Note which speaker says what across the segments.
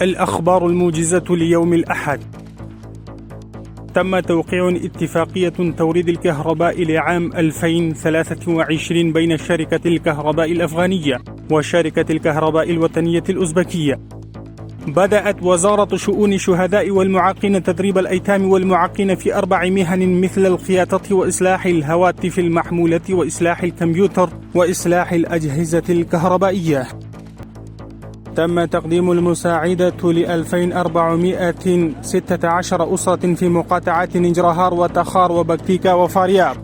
Speaker 1: الأخبار الموجزة ليوم الأحد. تم توقيع اتفاقية توريد الكهرباء لعام 2023 بين شركة الكهرباء الأفغانية وشركة الكهرباء الوطنية الأوزبكية. بدأت وزارة شؤون الشهداء والمعاقين تدريب الأيتام والمعاقين في 4 مهن مثل الخياطة وإصلاح الهواتف المحمولة وإصلاح الكمبيوتر وإصلاح الأجهزة الكهربائية. تم تقديم المساعدة ل 2416 أسرة في مقاطعات نجرهار وتخار وبكتيكا وفارياب.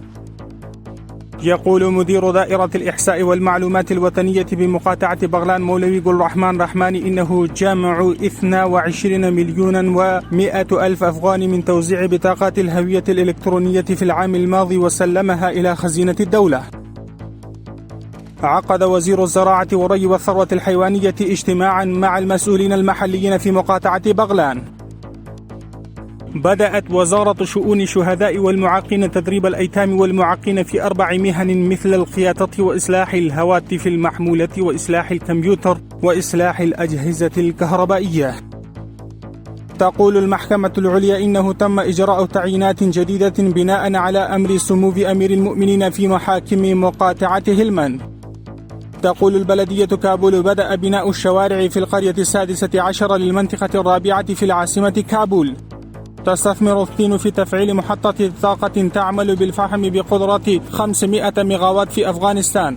Speaker 1: يقول مدير دائرة الإحصاء والمعلومات الوطنية بمقاطعة بغلان مولوي قل رحمن رحماني إنه جمع 22 مليون و100 ألف أفغاني من توزيع بطاقات الهوية الإلكترونية في العام الماضي وسلمها إلى خزينة الدولة. عقد وزير الزراعة والري والثروة الحيوانية اجتماعا مع المسؤولين المحليين في مقاطعة بغلان. بدأت وزارة شؤون الشهداء والمعاقين تدريب الأيتام والمعاقين في 4 مهن مثل الخياطة وإصلاح الهواتف المحمولة وإصلاح الكمبيوتر وإصلاح الأجهزة الكهربائية. تقول المحكمة العليا إنه تم إجراء تعيينات جديدة بناء على أمر سمو أمير المؤمنين في محاكم مقاطعة هلمند. تقول البلدية كابول بدأ بناء الشوارع في القرية 16 للمنطقة الرابعة في العاصمة كابول. تستثمر الصين في تفعيل محطة طاقة تعمل بالفحم بقدرة 500 ميغاوات في أفغانستان.